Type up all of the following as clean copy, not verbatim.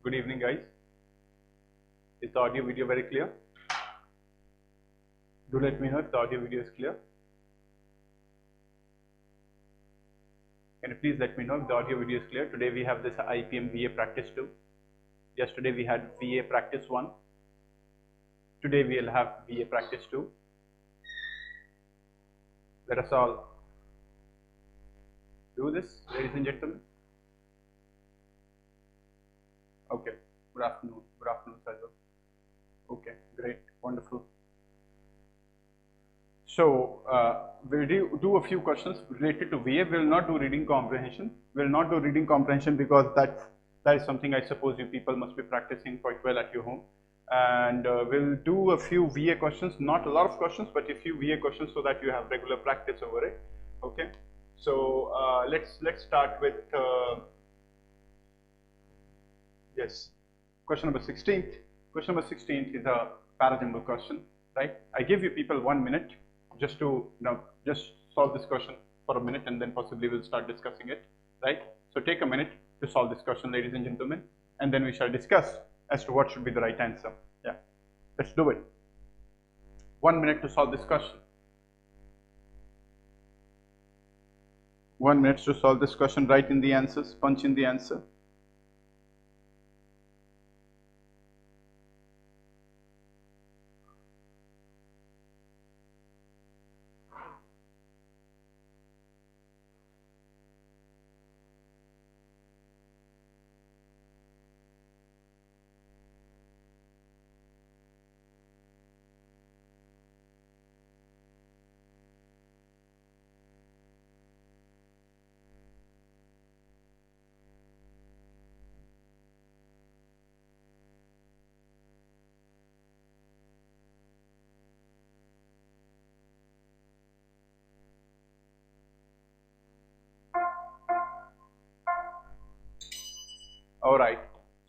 Good evening, guys. Is the audio video very clear? Do let me know if the audio video is clear. Can you please let me know if the audio video is clear? Today we have this IPM VA Practice 2. Yesterday we had VA Practice 1. Today we will have VA Practice 2. Let us all do this, ladies and gentlemen. Okay, good afternoon, Sir. Okay, great, wonderful. So, we'll do a few questions related to VA. We will not do reading comprehension. We will not do reading comprehension because that is something I suppose you people must be practicing quite well at your home. And we'll do a few VA questions, not a lot of questions, but a few VA questions so that you have regular practice over it. Okay. So let's start with yes, question number 16. Question number 16 is a paradigmal question, right? I give you people 1 minute just to just solve this question for a minute, and then possibly we'll start discussing it, right? So take a minute to solve this question, ladies and gentlemen, and then we shall discuss as to what should be the right answer. Yeah, let's do it. 1 minute to solve this question. 1 minute to solve this question. Write in the answers, punch in the answer. Alright,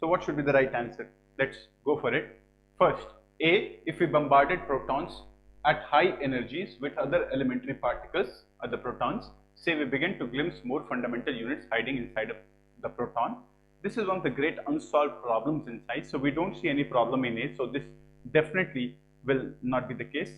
so what should be the right answer? Let's go for it. First, A, if we bombarded protons at high energies with other elementary particles, other protons, say we begin to glimpse more fundamental units hiding inside of the proton. This is one of the great unsolved problems in science, so we don't see any problem in A, so this definitely will not be the case.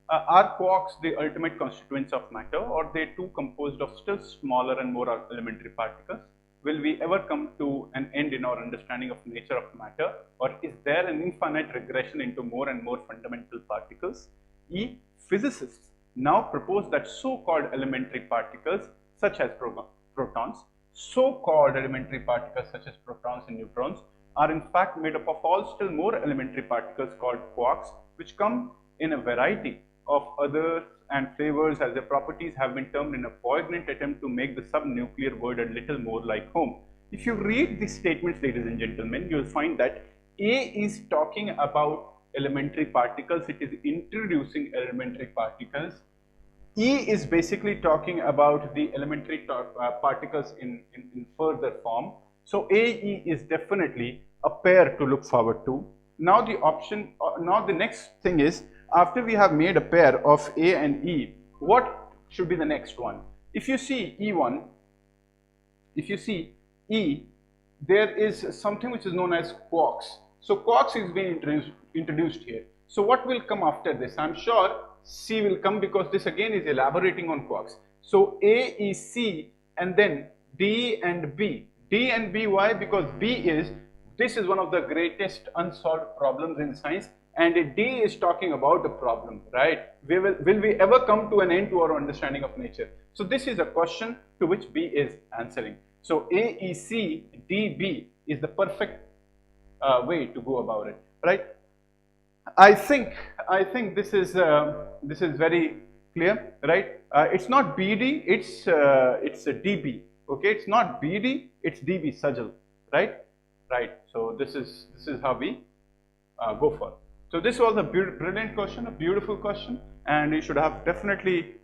Are quarks the ultimate constituents of matter, or they too composed of still smaller and more elementary particles? Will we ever come to an end in our understanding of nature of matter, or is there an infinite regression into more and more fundamental particles? E, physicists now propose that so-called elementary particles such as protons, so-called elementary particles such as protons and neutrons are in fact made up of all still more elementary particles called quarks, which come in a variety of others and flavors, as their properties have been termed in a poignant attempt to make the subnuclear world a little more like home. If you read these statements, ladies and gentlemen, you will find that A is talking about elementary particles, it is introducing elementary particles. E is basically talking about the elementary particles in further form. So AE is definitely a pair to look forward to. Now the option, now the next thing is, after we have made a pair of A and E, what should be the next one? If you see E1, if you see E, there is something which is known as quarks. So quarks is being introduced here. So what will come after this? I'm sure C will come, because this again is elaborating on quarks. So A is C, and then D and B. D and B, why? Because this is one of the greatest unsolved problems in science, and D is talking about the problem, right? Will we ever come to an end to our understanding of nature? So this is a question to which B is answering. So AEC DB is the perfect way to go about it, right? I think this is very clear, right? It's not BD, it's a DB. Okay, it's not BD, it's DB Sajal, right? Right. So this is how we go for. So this was a brilliant question, a beautiful question, and you should have definitely,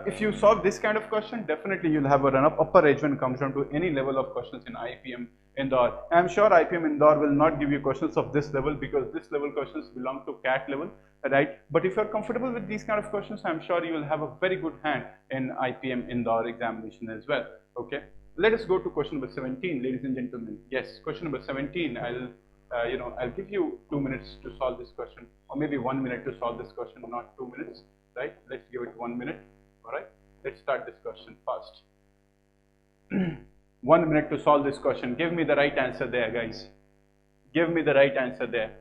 if you solve this kind of question, definitely you'll have an upper edge when it comes down to any level of questions in IPM Indore. I'm sure IPM Indore will not give you questions of this level, because this level questions belong to CAT level, right? But if you're comfortable with these kind of questions, I'm sure you will have a very good hand in IPM Indore examination as well. Okay. let us go to question number 17, ladies and gentlemen. Yes, question number 17. I'll give you 2 minutes to solve this question, or maybe 1 minute to solve this question, not 2 minutes, right? Let's give it 1 minute. All right. Let's start this question fast. 1 minute to solve this question. Give me the right answer there, guys. Give me the right answer there.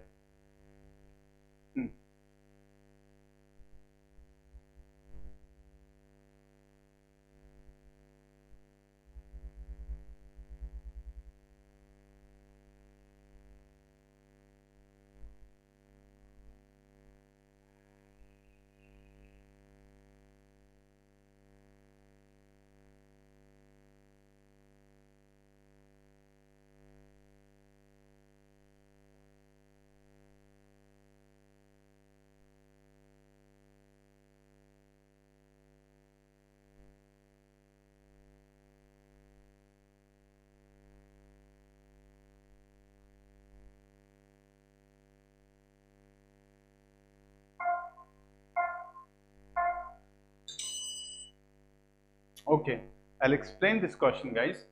Okay, I'll explain this question, guys.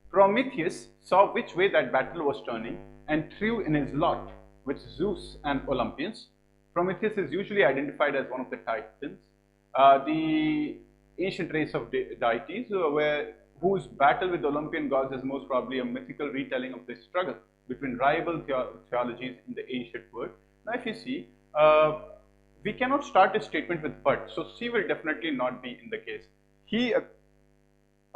Prometheus saw which way that battle was turning and threw in his lot with Zeus and Olympians. Prometheus is usually identified as one of the Titans, the ancient race of deities whose battle with the Olympian gods is most probably a mythical retelling of the struggle between rival theologies in the ancient world. Now, if you see, we cannot start a statement with but, so C will definitely not be in the case. He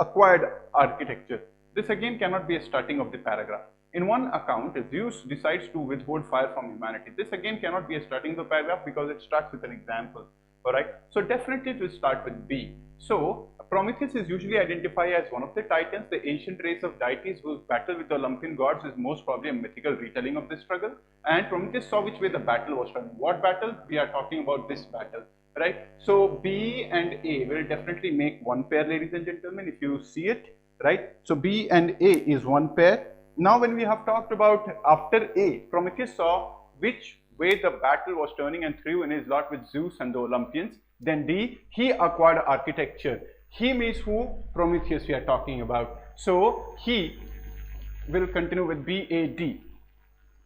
acquired architecture. This again cannot be a starting of the paragraph. In one account, Zeus decides to withhold fire from humanity. This again cannot be a starting of the paragraph because it starts with an example. Alright, so definitely it will start with B. So Prometheus is usually identified as one of the Titans, the ancient race of deities whose battle with the Olympian gods is most probably a mythical retelling of this struggle. And Prometheus saw which way the battle was turning. What battle? We are talking about this battle. Right, so B and A will definitely make one pair, ladies and gentlemen, if you see it, right? So B and A is one pair. Now when we have talked about after A, Prometheus saw which way the battle was turning and threw in his lot with Zeus and the Olympians. Then D, he acquired architecture. He means who? Prometheus we are talking about. So he will continue with B, A, D.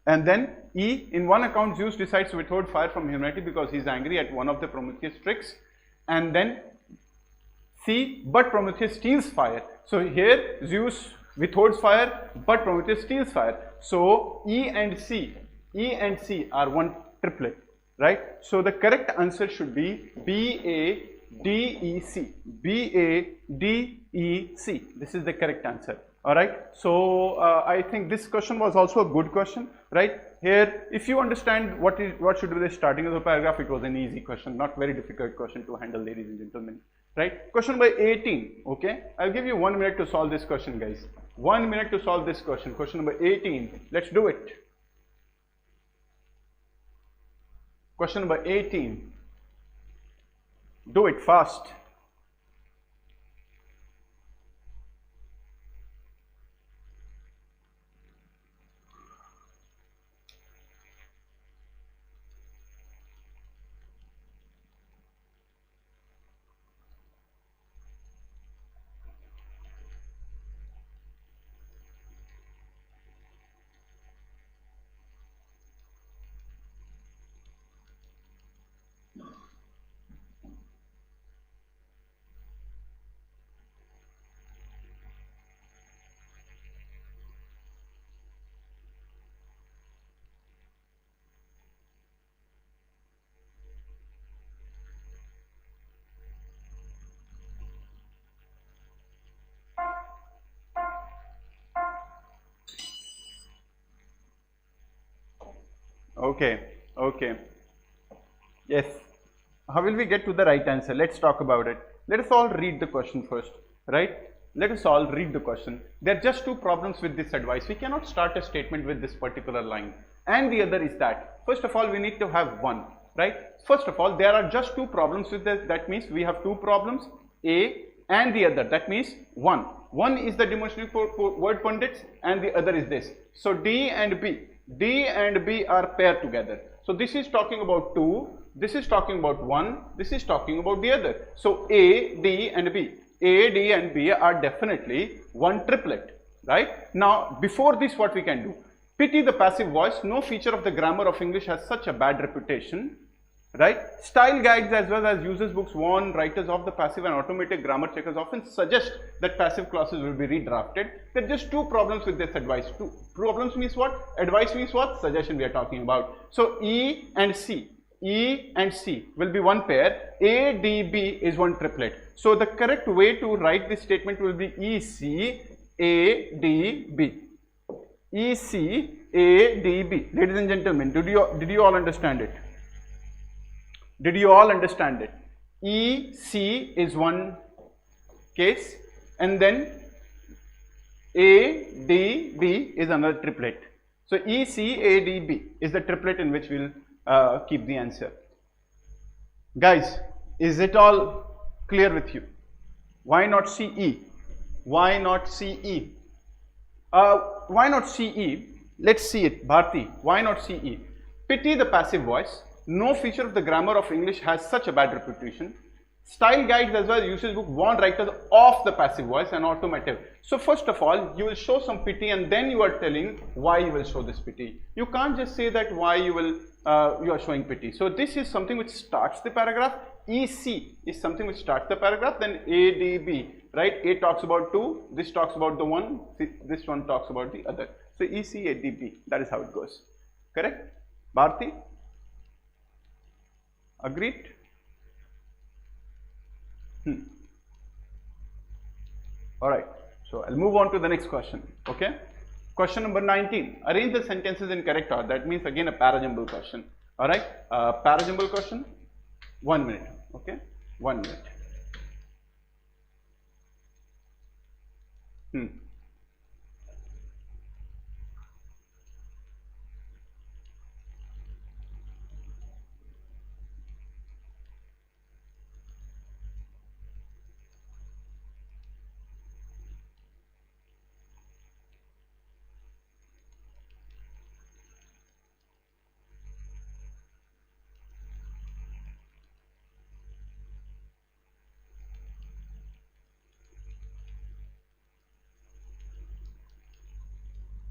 And then E, in one account, Zeus decides to withhold fire from humanity because he is angry at one of the Prometheus tricks. And then C, but Prometheus steals fire. So here Zeus withholds fire, but Prometheus steals fire. So E and C are one triplet, right? So the correct answer should be B, A, D, E, C. B, A, D, E, C. This is the correct answer. Alright, so I think this question was also a good question, right? Here, if you understand what should be the starting of the paragraph, it was an easy question, not very difficult question to handle, ladies and gentlemen, right? Question number 18, okay? I'll give you 1 minute to solve this question, guys. 1 minute to solve this question. Question number 18, let's do it. Question number 18, do it fast. Okay. Yes. How will we get to the right answer? Let's talk about it. Let us all read the question first, right? Let us all read the question. There are just two problems with this advice. We cannot start a statement with this particular line. And the other is that, first of all, we need to have one, right? First of all, there are just two problems with this. That means we have two problems, A and the other. That means one. One is the demonstrative word pundits and the other is this. So D and B are paired together. So this is talking about 2, this is talking about 1, this is talking about the other. So A, D and B. A, D and B are definitely one triplet, right? Now, before this, what we can do? Pity the passive voice. No feature of the grammar of English has such a bad reputation, right? Style guides as well as users books warn writers of the passive, and automated grammar checkers often suggest that passive clauses will be redrafted. There are just two problems with this advice. Two problems means what? Advice means what? Suggestion we are talking about. So E and C will be one pair. A, D, B is one triplet. So the correct way to write this statement will be E, C, A, D, B. E, C, A, D, B. Ladies and gentlemen, did you all understand it? Did you all understand it? E, C is one case, and then A, D, B is another triplet. So E, C, A, D, B is the triplet in which we'll keep the answer. Guys, is it all clear with you? Why not CE? Why not CE? Why not CE? Let's see it. Bharti, why not CE? Pity the passive voice. No feature of the grammar of English has such a bad reputation. Style guides as well as usage book warn writers of the passive voice and automative. So first of all, you will show some pity, and then you are telling why you will show this pity. You can't just say that why you are showing pity. So this is something which starts the paragraph. EC is something which starts the paragraph. Then ADB, right? A talks about two. This talks about the one. This one talks about the other. So EC, ADB. That is how it goes. Correct? Bharti? Agreed? Alright, so I'll move on to the next question. Okay, question number 19. Arrange the sentences in correct order. That means again a parajumble question. Alright, parajumble question. 1 minute. Okay, 1 minute.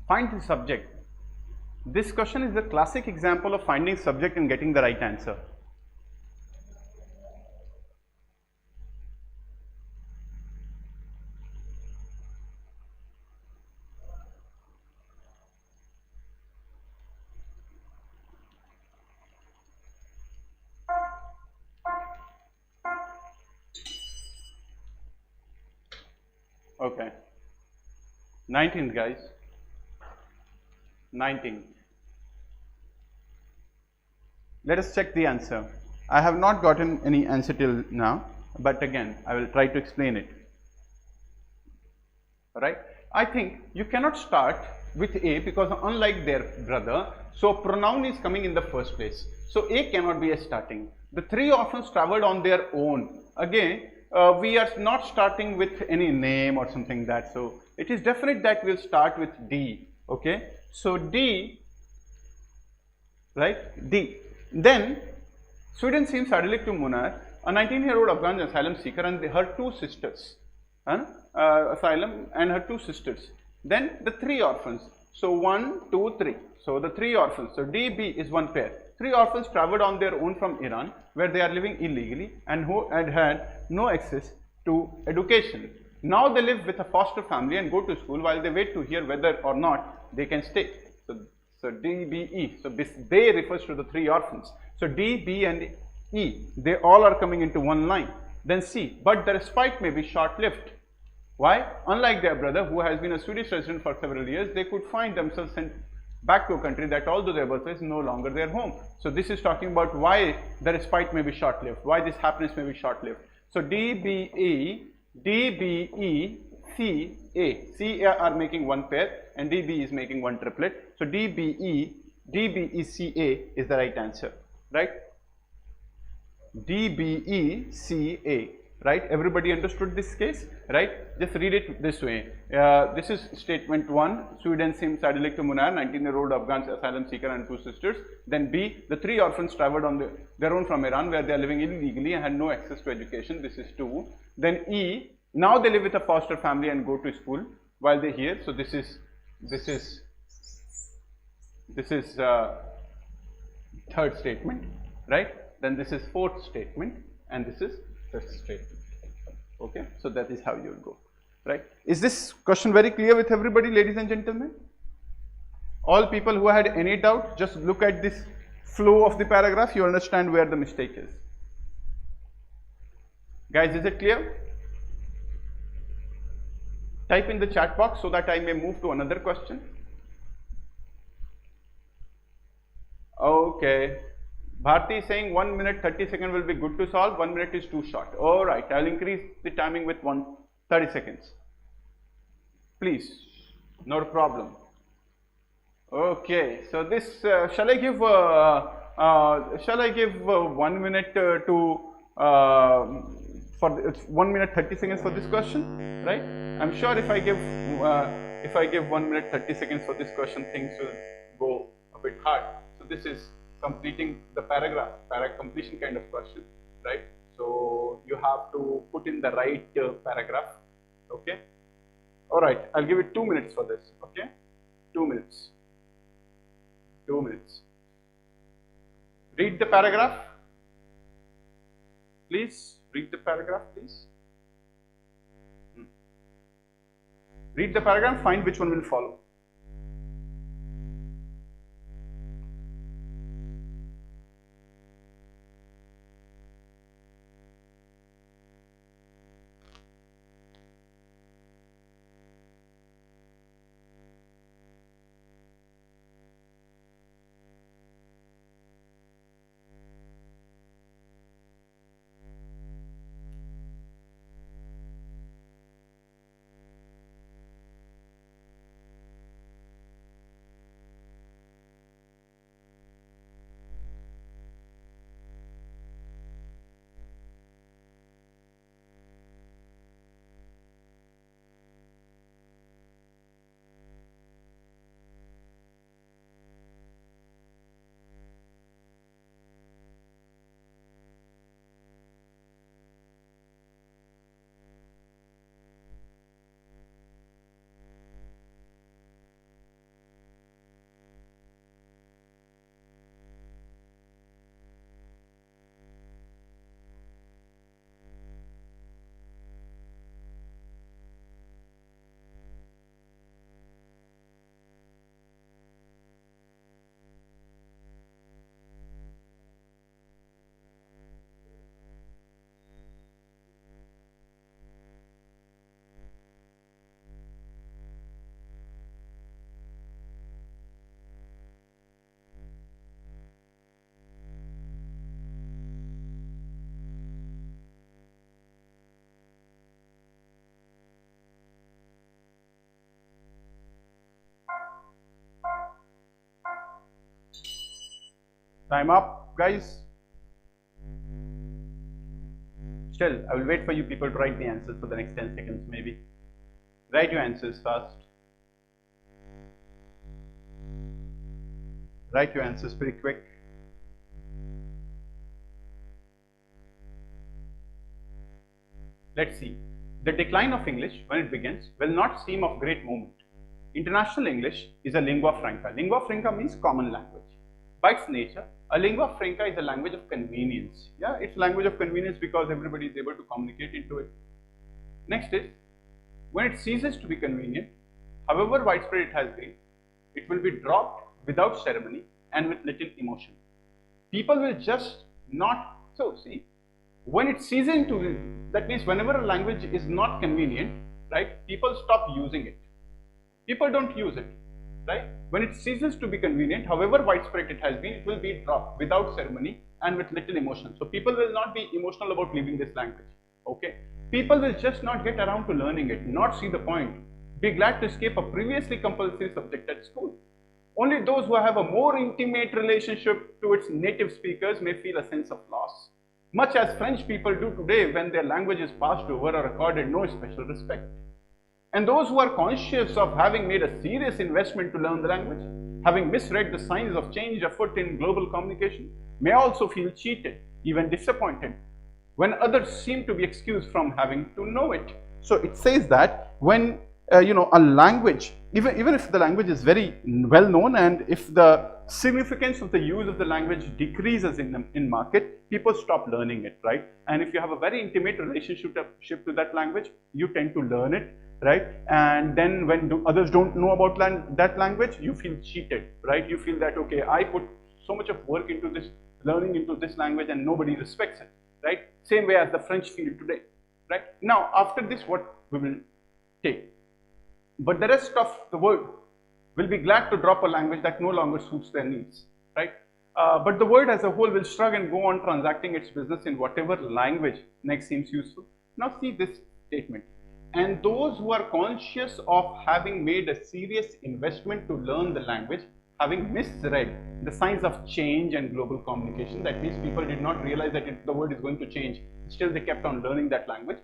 Find the subject. This question is a classic example of finding subject and getting the right answer. Okay. 19th, guys. 19. Let us check the answer. I have not gotten any answer till now, but again, I will try to explain it. Alright, I think you cannot start with A because unlike their brother, so pronoun is coming in the first place. So A cannot be a starting. The three orphans traveled on their own. Again, we are not starting with any name or something like that. So it is definite that we'll start with D. Okay, so D, right? D. Then Sweden seems idyllic to Munar, a 19-year-old Afghan asylum seeker, and her two sisters. Asylum and her two sisters. Then the three orphans. So 1, 2, 3. So the three orphans. So DB is one pair. Three orphans traveled on their own from Iran, where they are living illegally and who had no access to education. Now they live with a foster family and go to school while they wait to hear whether or not they can stay. So DBE. So this they refers to the three orphans. So D, B and E, they all are coming into one line. Then C, but the respite may be short-lived. Why? Unlike their brother who has been a Swedish resident for several years, they could find themselves sent back to a country that although their birthplace is no longer their home. So this is talking about why the respite may be short-lived, why this happiness may be short-lived. So DBE, DBE, CA. CA are making one pair and DB is making one triplet. So DBE, DBE, CA is the right answer, right? DBE, CA, right? Everybody understood this case, right? Just read it this way. This is statement 1. Sweden seems idyllic to Munar, 19-year-old Afghan asylum seeker and two sisters. Then B, the three orphans traveled on their own from Iran, where they are living illegally and had no access to education. This is 2. Then E, Now they live with a foster family and go to school while they're here. So this is third statement, right? Then this is fourth statement, and this is fifth statement. Okay, so that is how you will go, right? Is this question very clear with everybody, ladies and gentlemen? All people who had any doubt, just look at this flow of the paragraph, you understand where the mistake is. Guys, is it clear? Type in the chat box so that I may move to another question. Okay. Bharti is saying 1 minute 30 seconds will be good to solve, 1 minute is too short. Alright, I'll increase the timing with 30 seconds. Please, no problem. Okay, so this, shall I give 1 minute for 1 minute 30 seconds for this question, right? I'm sure if I give 1 minute 30 seconds for this question, things will go a bit hard. So this is completing the paragraph completion kind of question, right? So you have to put in the right paragraph, okay? Alright, I'll give it 2 minutes for this, okay? 2 minutes. 2 minutes. Read the paragraph. Please, read the paragraph, please. Read the paragraph, find which one will follow. Time up, guys. Still, I will wait for you people to write the answers for the next 10 seconds maybe. Write your answers fast. Write your answers pretty quick. Let's see. The decline of English, when it begins, will not seem of great moment. International English is a lingua franca. Lingua franca means common language. By its nature, a lingua franca is a language of convenience. Yeah, it's a language of convenience because everybody is able to communicate into it. Next is, when it ceases to be convenient, however widespread it has been, it will be dropped without ceremony and with little emotion. People will just not, so see, when it ceases to be, that means whenever a language is not convenient, right, people stop using it. People don't use it, right? When it ceases to be convenient, however widespread it has been, it will be dropped without ceremony and with little emotion. So people will not be emotional about leaving this language, okay? People will just not get around to learning it, not see the point, be glad to escape a previously compulsory subject at school. Only those who have a more intimate relationship to its native speakers may feel a sense of loss, much as French people do today when their language is passed over or accorded no special respect. And those who are conscious of having made a serious investment to learn the language, having misread the signs of change afoot in global communication, may also feel cheated, even disappointed, when others seem to be excused from having to know it. So it says that when a language, even if the language is very well known, and if the significance of the use of the language decreases in market, people stop learning it, right? And if you have a very intimate relationship to that language, you tend to learn it, right? And then when others don't know about that language, you feel cheated, right? You feel that, okay, I put so much of work into this learning into this language and nobody respects it, right? Same way as the French feel today, right? Now after this, what we will take, but the rest of the world will be glad to drop a language that no longer suits their needs, right? But the world as a whole will shrug and go on transacting its business in whatever language next seems useful. Now see this statement. And those who are conscious of having made a serious investment to learn the language, having misread the signs of change and global communication, that means people did not realize that the world is going to change, still they kept on learning that language,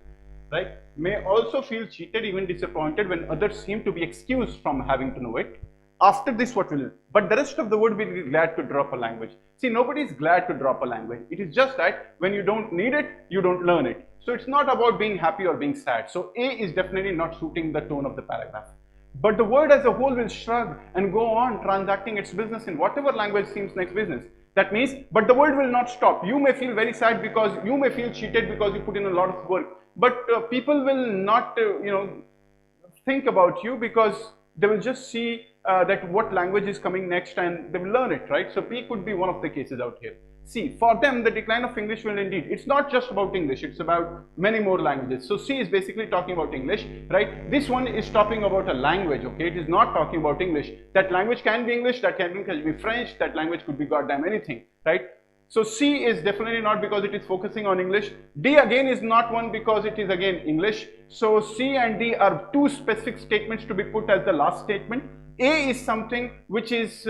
right? May also feel cheated, even disappointed when others seem to be excused from having to know it. After this, what will, but the rest of the world will be glad to drop a language. See, nobody is glad to drop a language. It is just that when you don't need it, you don't learn it. So it's not about being happy or being sad. So A is definitely not suiting the tone of the paragraph. But the world as a whole will shrug and go on transacting its business in whatever language seems next business. That means, but the world will not stop. You may feel very sad because you may feel cheated because you put in a lot of work. But people will not, think about you, because they will just see that what language is coming next and they will learn it, right? So B could be one of the cases out here. C, for them the decline of English will indeed, it's not just about English, it's about many more languages. So C is basically talking about English, right? This one is talking about a language, okay? It is not talking about English. That language can be English, that can be French, that language could be goddamn anything, right? So C is definitely not because it is focusing on English. D again is not one because it is again English. So C and D are two specific statements to be put as the last statement. A is something which is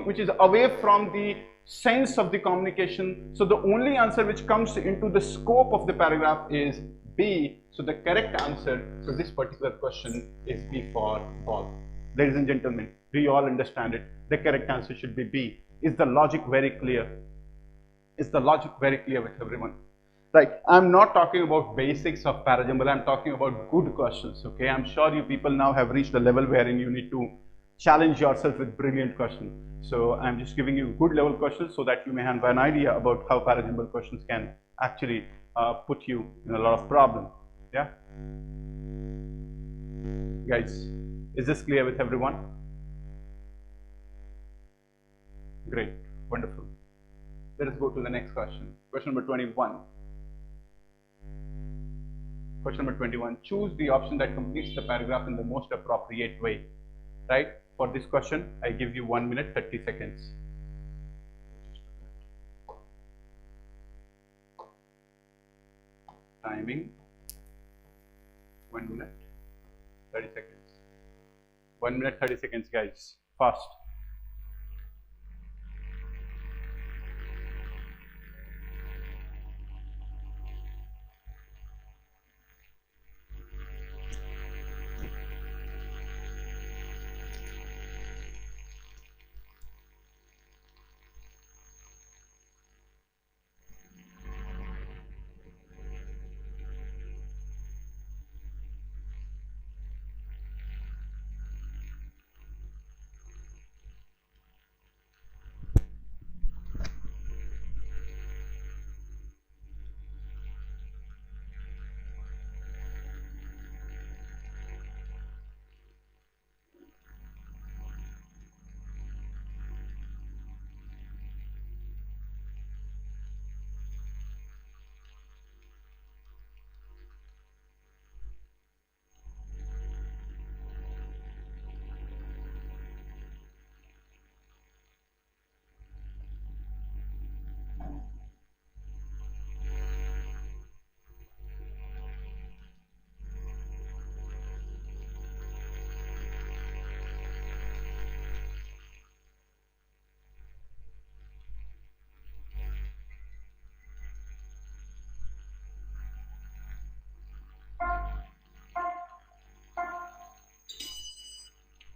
which is away from the sense of the communication. So the only answer which comes into the scope of the paragraph is B. So the correct answer for this particular question is B for ball. Ladies and gentlemen, we all understand it. The correct answer should be B. Is the logic very clear? Is the logic very clear with everyone? Right, I'm not talking about basics of parajumble, I'm talking about good questions, okay? I'm sure you people now have reached a level wherein you need to challenge yourself with brilliant questions. So I'm just giving you good level questions so that you may have an idea about how parajumble questions can actually put you in a lot of problem, yeah? Guys, is this clear with everyone? Great, wonderful. Let us go to the next question. Question number 21. Question number 21. Choose the option that completes the paragraph in the most appropriate way. Right? For this question, I give you 1 minute 30 seconds. Timing. 1 minute 30 seconds. 1 minute 30 seconds, guys. Fast.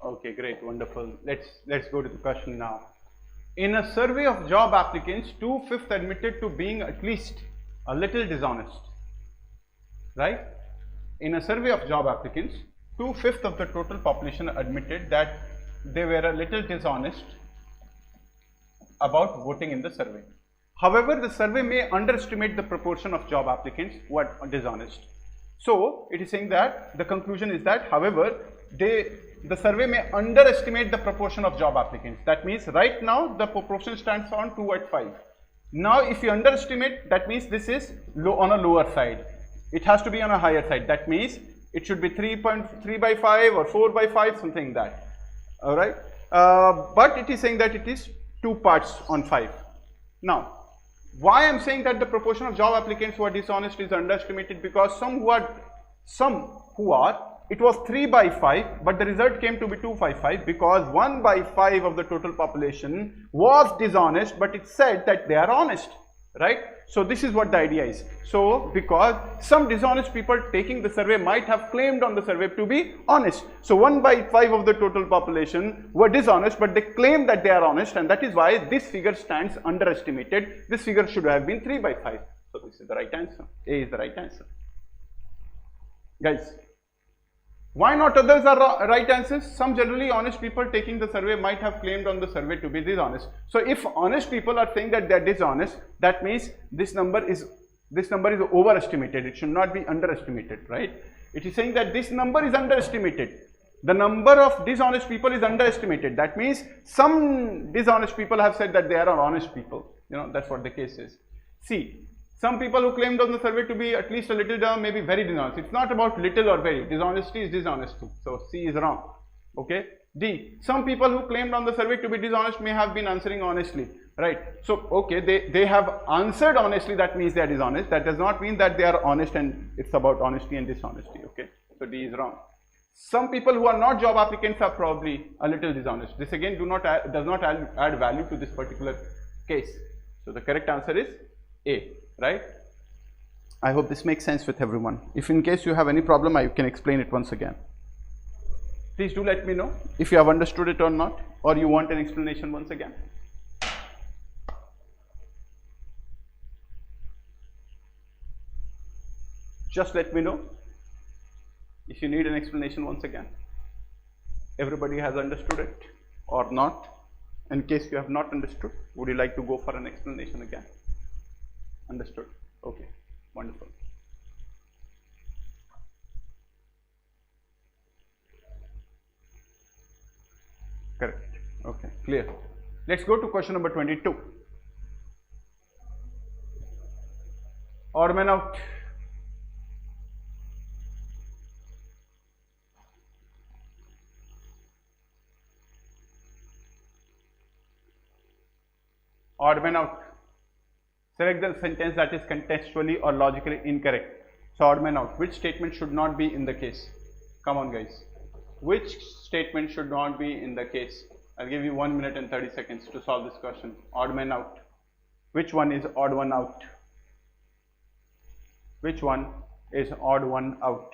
Okay, great, wonderful. Let's go to the question now. In a survey of job applicants, 2/5 admitted to being at least a little dishonest. Right? In a survey of job applicants, 2/5 of the total population admitted that they were a little dishonest about voting in the survey. However, the survey may underestimate the proportion of job applicants who are dishonest. So, it is saying that the conclusion is that, however, the survey may underestimate the proportion of job applicants. That means right now the proportion stands on 2/5. Now, if you underestimate, that means this is low on a lower side. It has to be on a higher side. That means it should be 3.3/5 or 4/5, something like that. All right. But it is saying that it is 2 parts on 5. Now, why I am saying that the proportion of job applicants who are dishonest is underestimated, because some who are, it was 3/5, but the result came to be 2/5 because 1/5 of the total population was dishonest, but it said that they are honest, right? So this is what the idea is. So because some dishonest people taking the survey might have claimed on the survey to be honest. So 1/5 of the total population were dishonest, but they claim that they are honest, and that is why this figure stands underestimated. This figure should have been 3/5. So this is the right answer. A is the right answer. Guys, why not others are right answers? Some generally honest people taking the survey might have claimed on the survey to be dishonest. So if honest people are saying that they are dishonest, that means this number is overestimated. It should not be underestimated, right? It is saying that this number is underestimated. The number of dishonest people is underestimated. That means some dishonest people have said that they are honest people. You know, that's what the case is. See, some people who claimed on the survey to be at least a little dumb may be very dishonest. It's not about little or very. Dishonesty is dishonesty. So C is wrong. Okay. D. Some people who claimed on the survey to be dishonest may have been answering honestly. Right. So okay, they have answered honestly. That means they are dishonest. That does not mean that they are honest and it's about honesty and dishonesty. Okay. So D is wrong. Some people who are not job applicants are probably a little dishonest. This again does not add value to this particular case. So the correct answer is A. Right? I hope this makes sense with everyone. If in case you have any problem, I can explain it once again. Please do let me know if you have understood it or not, or you want an explanation once again. Just let me know if you need an explanation once again. Everybody has understood it or not. In case you have not understood, would you like to go for an explanation again? Understood. Okay, wonderful. Correct. Okay, clear. Let's go to question number 22. Odd man out. Odd man out. Select the sentence that is contextually or logically incorrect. So odd man out. Which statement should not be in the case? Come on guys. Which statement should not be in the case? I'll give you 1 minute and 30 seconds to solve this question. Odd man out. Which one is odd one out? Which one is odd one out?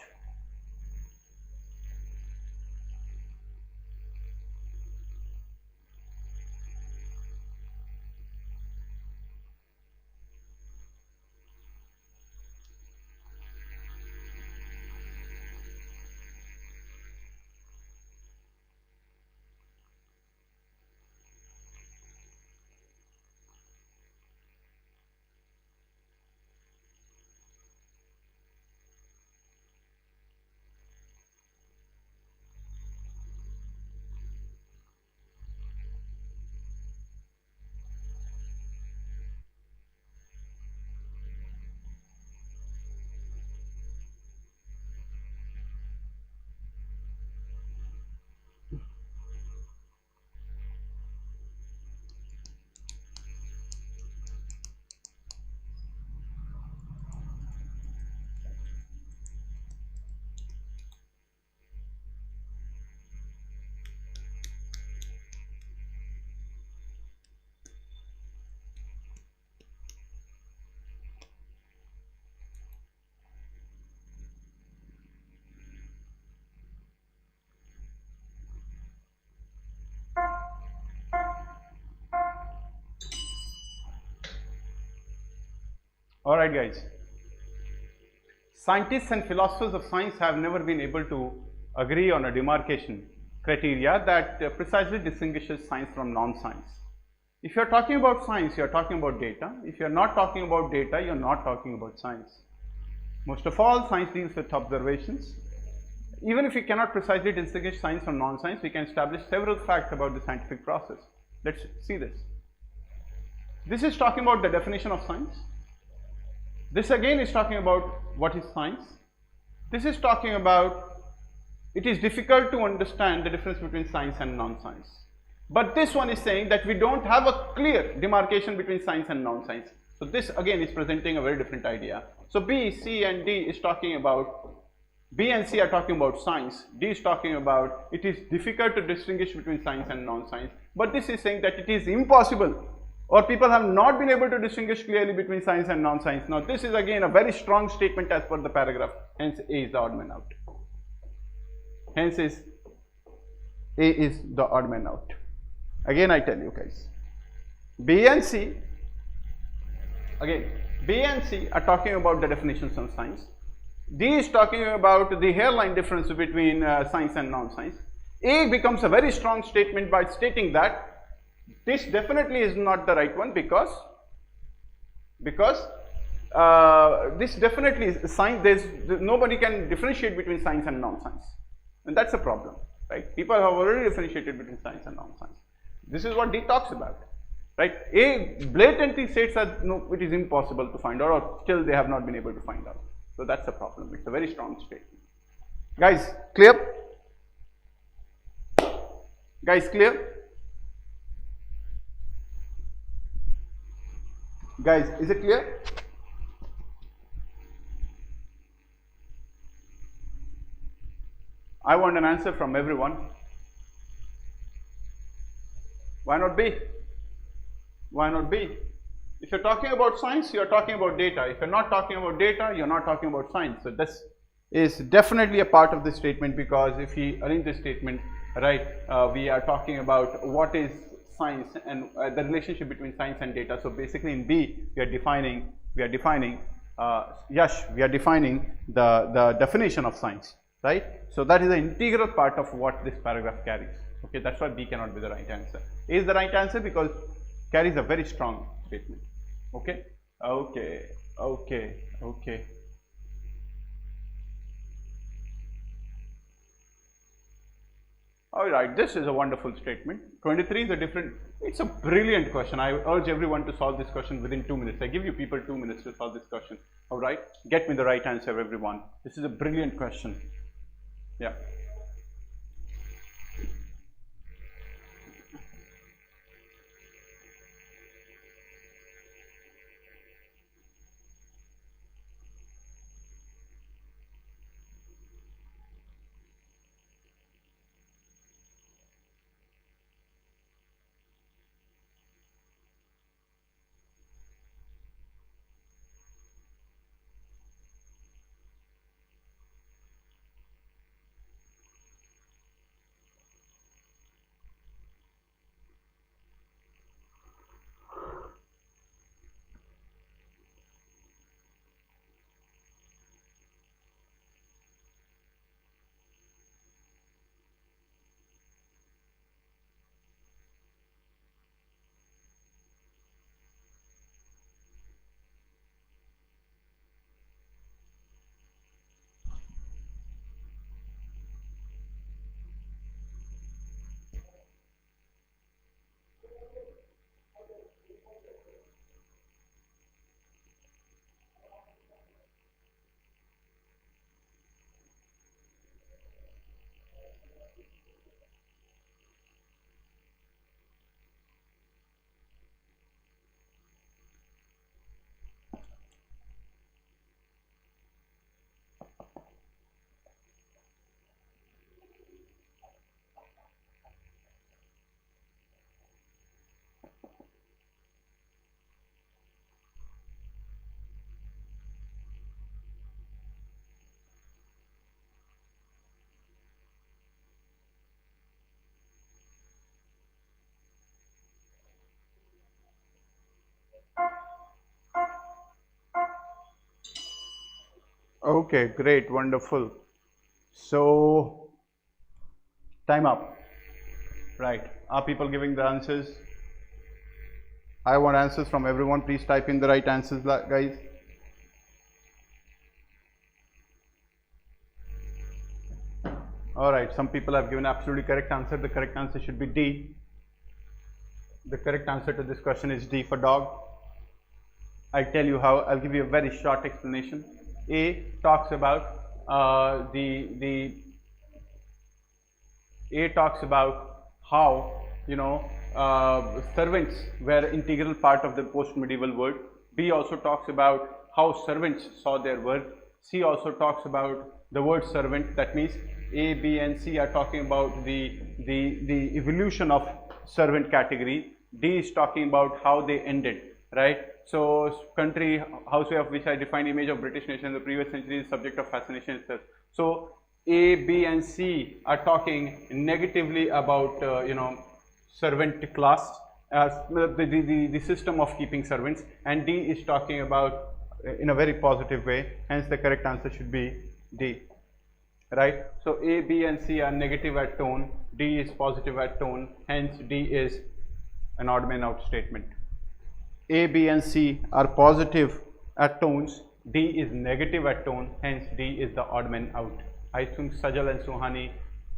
Alright guys, scientists and philosophers of science have never been able to agree on a demarcation criteria that precisely distinguishes science from non-science. If you are talking about science, you are talking about data. If you are not talking about data, you are not talking about science. Most of all, science deals with observations. Even if we cannot precisely distinguish science from non-science, we can establish several facts about the scientific process. Let's see this. This is talking about the definition of science. This again is talking about what is science. This is talking about it is difficult to understand the difference between science and non-science. But this one is saying that we don't have a clear demarcation between science and non-science. So this again is presenting a very different idea. So B, C and D is talking about, B and C are talking about science. D is talking about it is difficult to distinguish between science and non-science. But this is saying that it is impossible, or people have not been able to distinguish clearly between science and non-science. Now this is again a very strong statement as per the paragraph. Hence A is the odd man out. Hence A is the odd man out. Again I tell you guys, B and C, again B and C are talking about the definitions of science. D is talking about the hairline difference between science and non-science. A becomes a very strong statement by stating that this definitely is not the right one because this definitely is science. Nobody can differentiate between science and non-science, and that's a problem, right? People have already differentiated between science and non-science. This is what D talks about, right? A blatantly states that no, it is impossible to find out, or still they have not been able to find out. So that's a problem. It's a very strong statement. Guys, clear? Guys, clear? Guys, is it clear? I want an answer from everyone. Why not B? Why not B? If you're talking about science, you're talking about data. If you're not talking about data, you're not talking about science. So this is definitely a part of this statement, because if we arrange this statement right, we are talking about what is science and the relationship between science and data. So basically in B, we are defining the definition of science, right? So that is the integral part of what this paragraph carries. Okay, that's why B cannot be the right answer. A is the right answer because carries a very strong statement. Okay, okay. All right, this is a wonderful statement. 23 is a different, it's a brilliant question. I urge everyone to solve this question within 2 minutes. I give you people 2 minutes to solve this question. All right, get me the right answer, everyone. This is a brilliant question. Yeah. Okay, great, wonderful. So, time up. Right. Are people giving the answers? I want answers from everyone. Please type in the right answers, guys. All right. Some people have given absolutely correct answer. The correct answer should be D. The correct answer to this question is D for dog. I'll tell you how. I'll give you a very short explanation. A talks about A talks about how servants were integral part of the post-medieval world. B also talks about how servants saw their work. C also talks about the word servant. That means A, B, and C are talking about the evolution of servant category. D is talking about how they ended. Right. So country, houseway of which I defined image of British nation in the previous century is subject of fascination itself. So A, B, and C are talking negatively about servant class as the system of keeping servants, and D is talking about in a very positive way. Hence, the correct answer should be D. Right. So A, B, and C are negative at tone. D is positive at tone. Hence, D is an odd man out statement. A, B, and C are positive at tones. D is negative at tone. Hence, D is the odd man out. I think Sajal and Suhani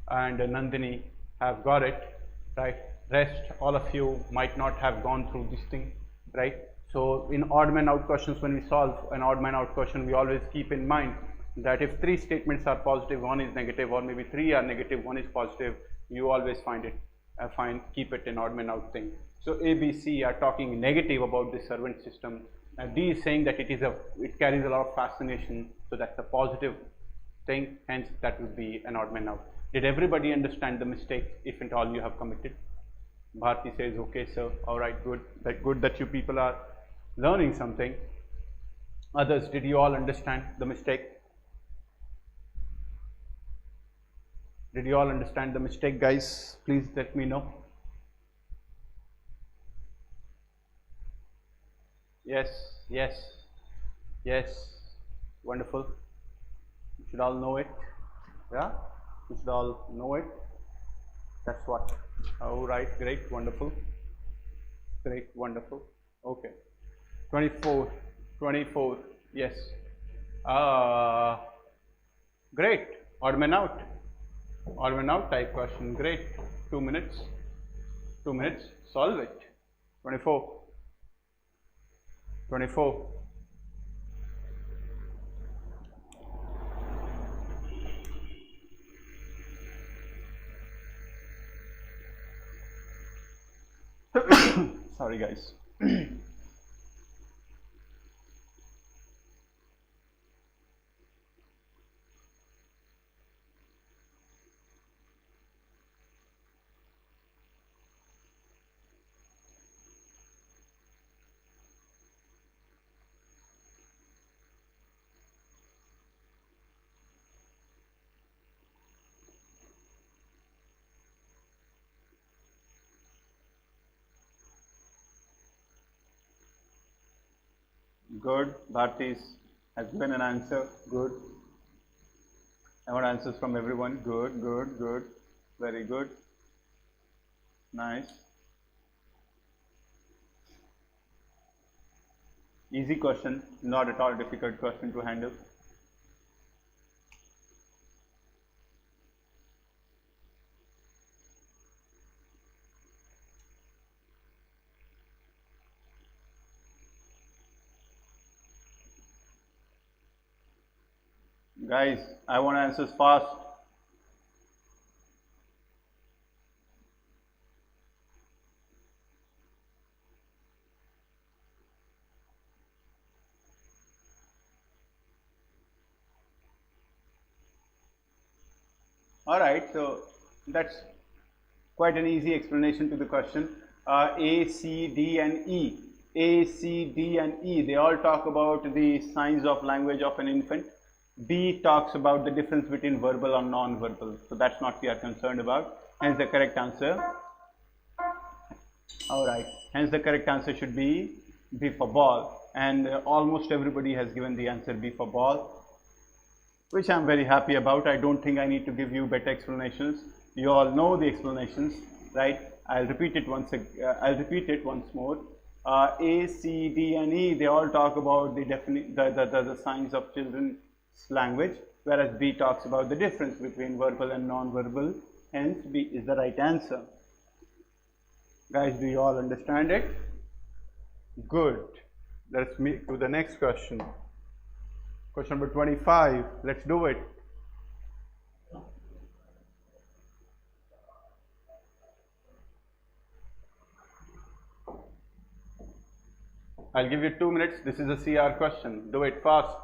and Nandini have got it, right? Rest, all of you might not have gone through this thing, right? So, in odd man out questions, when we solve an odd man out question, we always keep in mind that if three statements are positive, one is negative, or maybe three are negative, one is positive, you always find it, keep it an odd man out thing. So A, B, C are talking negative about the servant system, and D is saying that it carries a lot of fascination, so that's a positive thing. Hence, that would be an odd man out. Did everybody understand the mistake, if at all you have committed? Bharti says, okay, sir. All right, good. Good that you people are learning something. Others, did you all understand the mistake? Did you all understand the mistake, guys? Please let me know. Yes, yes, yes, wonderful. You should all know it. Yeah, you should all know it. That's what. All right, great, wonderful. Great, wonderful. Okay. 24, yes. Great, odd man out. Odd man out type question, great. 2 minutes, solve it. 24. Sorry, guys. Good. Bharti has given an answer. Good. I want answers from everyone. Good, good, good. Very good. Nice. Easy question, not at all difficult question to handle. Guys, I want answers fast. All right, so that's quite an easy explanation to the question. A, C, D, and E. A, C, D, and E, they all talk about the signs of language of an infant. B talks about the difference between verbal and non-verbal. So that's not we are concerned about. Hence the correct answer. All right. Hence the correct answer should be B for ball. And almost everybody has given the answer B for ball. which I'm very happy about. I don't think I need to give you better explanations. You all know the explanations, right? I'll repeat it once more. A, C, D, and E, they all talk about the signs of children's language, whereas B talks about the difference between verbal and non-verbal. Hence, B is the right answer. Guys, do you all understand it? Good. Let's move to the next question. Question number 25. Let's do it. I'll give you 2 minutes. This is a CR question. Do it fast.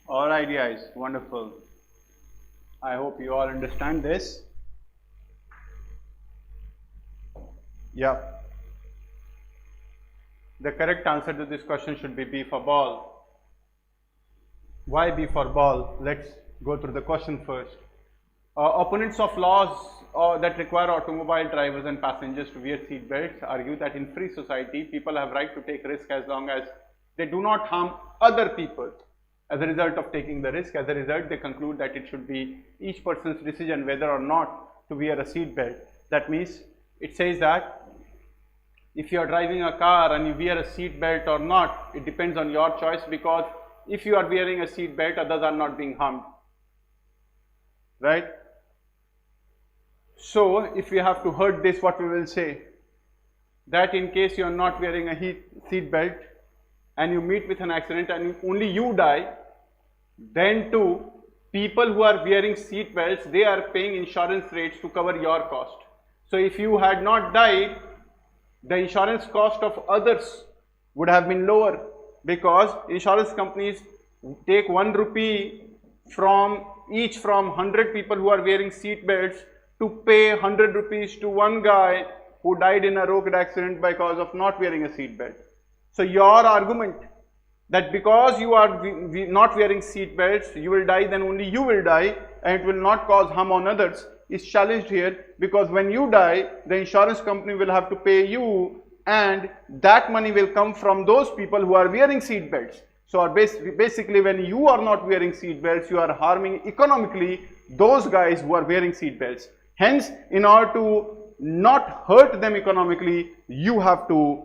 Alright guys, wonderful. I hope you all understand this. Yep. The correct answer to this question should be B for ball. Why B for ball? Let's go through the question first. Opponents of laws that require automobile drivers and passengers to wear seat belts argue that in free society, people have right to take risk as long as they do not harm other people. As a result of taking the risk, they conclude that it should be each person's decision whether or not to wear a seat belt. That means it says that if you are driving a car and you wear a seat belt or not, it depends on your choice, because if you are wearing a seat belt, others are not being harmed, right? So if we have to hurt this, what we will say? That in case you are not wearing a seat belt and you meet with an accident and only you die, then too, people who are wearing seat belts, they are paying insurance rates to cover your cost. So if you had not died, the insurance cost of others would have been lower, because insurance companies take 1 rupee from 100 people who are wearing seat belts to pay 100 rupees to one guy who died in a road accident because of not wearing a seat belt. So your argument that because you are not wearing seat belts, you will die, then only you will die and it will not cause harm on others, is challenged here, because when you die, the insurance company will have to pay you, and that money will come from those people who are wearing seat belts. So basically, when you are not wearing seat belts, you are harming economically those guys who are wearing seat belts. Hence, in order to not hurt them economically, you have to,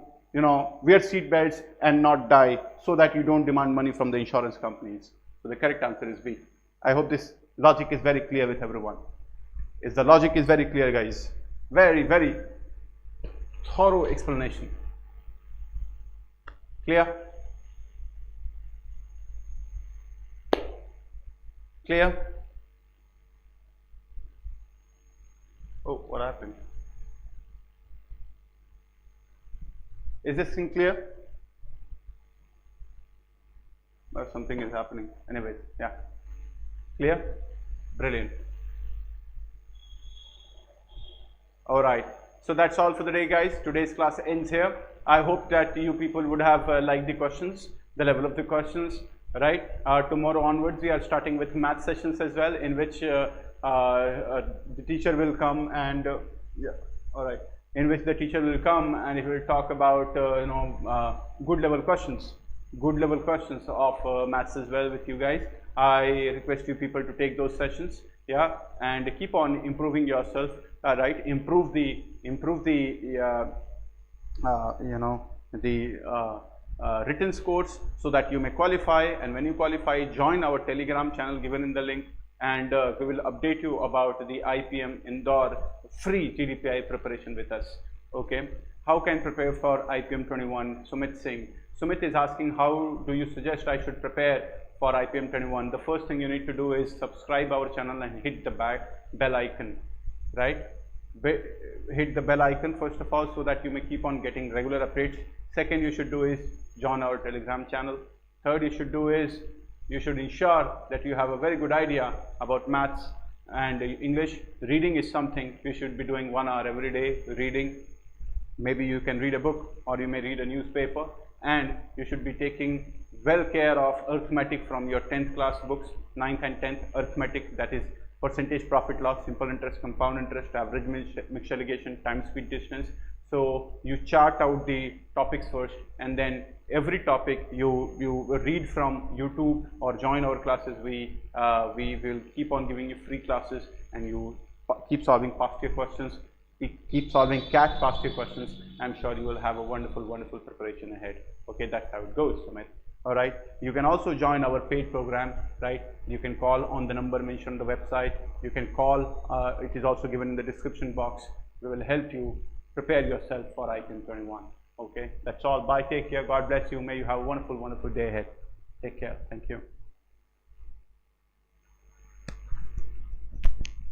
wear seat belts and not die, so that you don't demand money from the insurance companies. So the correct answer is B. I hope this logic is very clear with everyone. The logic is very clear, guys. Very, very thorough explanation. Clear? Clear? Oh, what happened? Is this thing clear? Or something is happening. Anyways, yeah. Clear? Brilliant. Alright, so that's all for the day, guys. Today's class ends here. I hope that you people would have liked the questions, the level of the questions, right? Tomorrow onwards, we are starting with math sessions as well, in which the teacher will come and, yeah, alright, in which the teacher will come and he will talk about, good level questions of maths as well with you guys. I request you people to take those sessions, yeah, and keep on improving yourself. Right, improve the written scores so that you may qualify, and when you qualify, join our Telegram channel given in the link, and we will update you about the IPM Indore free TDPI preparation with us. Okay, how can prepare for IPM 21? Sumit Singh. Sumit is asking, how do you suggest I should prepare for IPM 21? The first thing you need to do is subscribe our channel and hit the bell icon. Right, hit the bell icon first of all, so that you may keep on getting regular updates. Second, you should do is join our Telegram channel. Third, you should do is you should ensure that you have a very good idea about maths and English. Reading is something you should be doing 1 hour every day. Reading, maybe you can read a book or you may read a newspaper, and you should be taking well care of arithmetic from your 10th class books, 9th and 10th arithmetic, that is percentage profit loss, simple interest, compound interest, average mixture ligation, time speed distance. So you chart out the topics first, and then every topic you read from YouTube or join our classes. We will keep on giving you free classes, and you keep solving past year questions, keep solving CAT past year questions. I'm sure you will have a wonderful preparation ahead. Okay, that's how it goes, Sumit. Alright, you can also join our paid program, right? You can call on the number mentioned on the website. You can call, it is also given in the description box. We will help you prepare yourself for IPM 21. Okay, that's all. Bye, take care. God bless you. May you have a wonderful day ahead. Take care. Thank you.